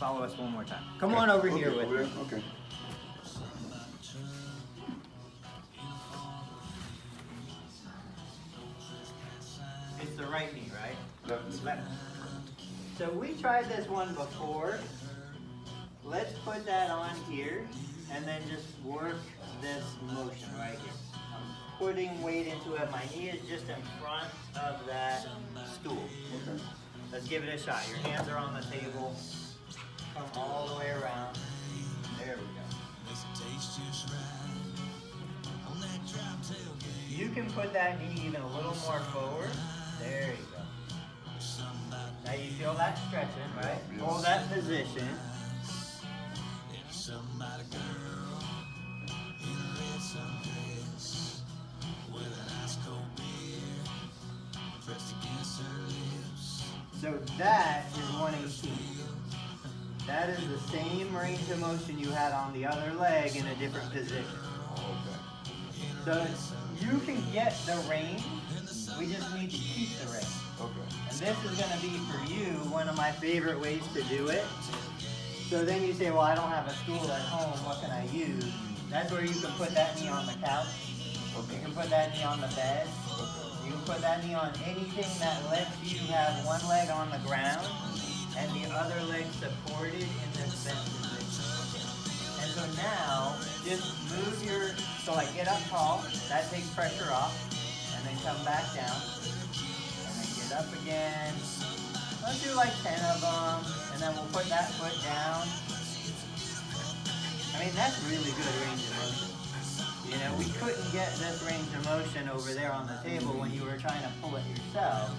Follow us one more time. Come on over here with me. Okay. It's the right knee, right? Left. So we tried this one before. Let's put that on here and then just work this motion right here. I'm putting weight into it. My knee is just in front of that stool. Okay. Let's give it a shot. Your hands are on the table. Come all the way around. There we go. You can put that knee even a little more forward. There you go. Now you feel that stretching, right? Yes. Hold that position. So that is 118. That is the same range of motion you had on the other leg in a different position. Okay. So you can get the range, we just need to keep the range. Okay. And this is going to be for you one of my favorite ways to do it. So then you say, well, I don't have a stool at home, what can I use? That's where you can put that knee on the couch. Okay. You can put that knee on the bed. You can put that knee on anything that lets you have one leg on the ground and the other leg supported in this bent position. And so now, just move so like get up tall, that takes pressure off, and then come back down, and then get up again. Let's do like 10 of them, and then we'll put that foot down. I mean, that's really good range of motion. You know, we couldn't get this range of motion over there on the table when you were trying to pull it yourself,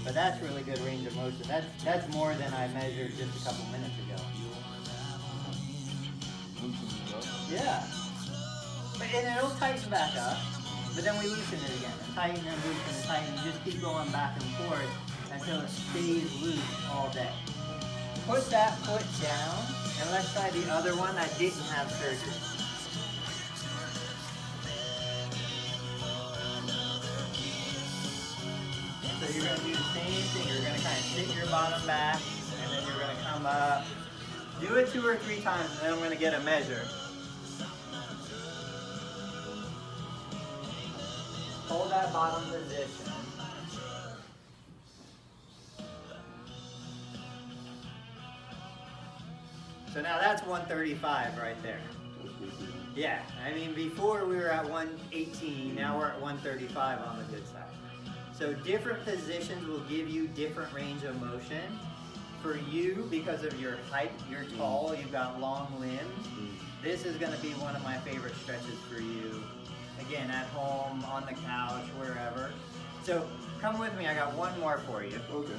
but that's really good range of motion. That's more than I measured just a couple minutes ago. Yeah. And it'll tighten back up, but then we loosen it again. And tighten and loosen and tighten. You just keep going back and forth until it stays loose all day. Put that foot down, and let's try the other one that didn't have surgery. So you're going to do the same thing. You're going to kind of sit your bottom back, and then you're going to come up. Do it 2 or 3 times, and then I'm going to get a measure. Hold that bottom position. So now that's 135 right there. Yeah, I mean before we were at 118, now we're at 135 on the good side. So different positions will give you different range of motion. For you, because of your height, you're tall, you've got long limbs, this is going to be one of my favorite stretches for you. Again, at home, on the couch, wherever. So come with me, I got one more for you. Okay.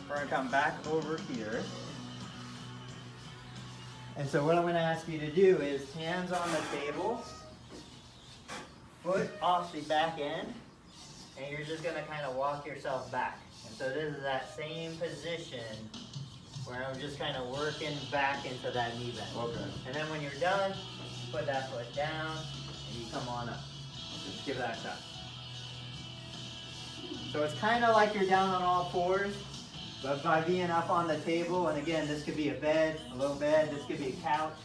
We're going to come back over here. And so what I'm going to ask you to do is hands on the table, foot off the back end, and you're just going to kind of walk yourself back. And so this is that same position where I'm just kind of working back into that knee bend. Okay. And then when you're done, put that foot down and you come on up. Just give that a shot. So it's kind of like you're down on all fours, but by being up on the table, and again, this could be a bed, a low bed, this could be a couch.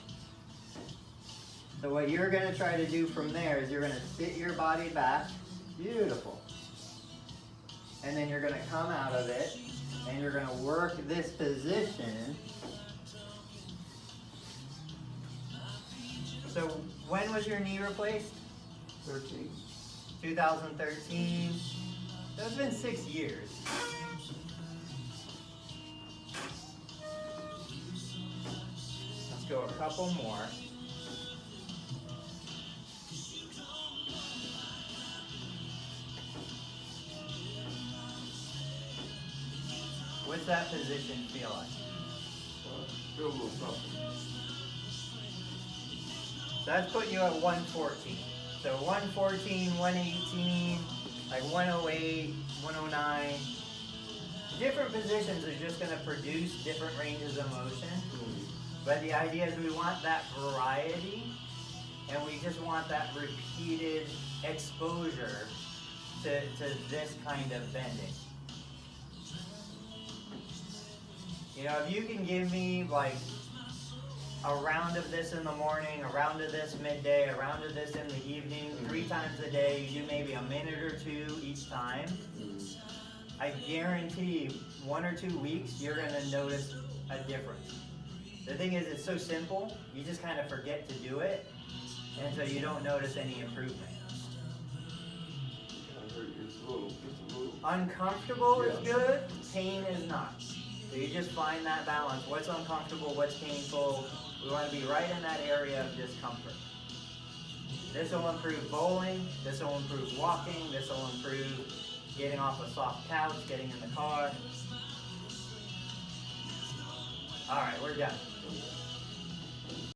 So what you're going to try to do from there is you're going to sit your body back. Beautiful. And then you're going to come out of it, and you're going to work this position. So when was your knee replaced? 13. 2013. So it's been 6 years. Let's go a couple more. What's that position feel like? Feel a little something. So that's putting you at 114. So 114, 118, like 108, 109. Different positions are just going to produce different ranges of motion. But the idea is we want that variety, and we just want that repeated exposure to this kind of bending. You know, if you can give me like a round of this in the morning, a round of this midday, a round of this in the evening, 3 times a day, you do maybe a minute or 2 each time, I guarantee 1 or 2 weeks, you're gonna notice a difference. The thing is, it's so simple, you just kind of forget to do it, and so you don't notice any improvement. It's a little. Uncomfortable is good, pain is not. So you just find that balance. What's uncomfortable, what's painful. We want to be right in that area of discomfort. This will improve bowling, this will improve walking, this will improve getting off a soft couch, getting in the car. All right, we're done.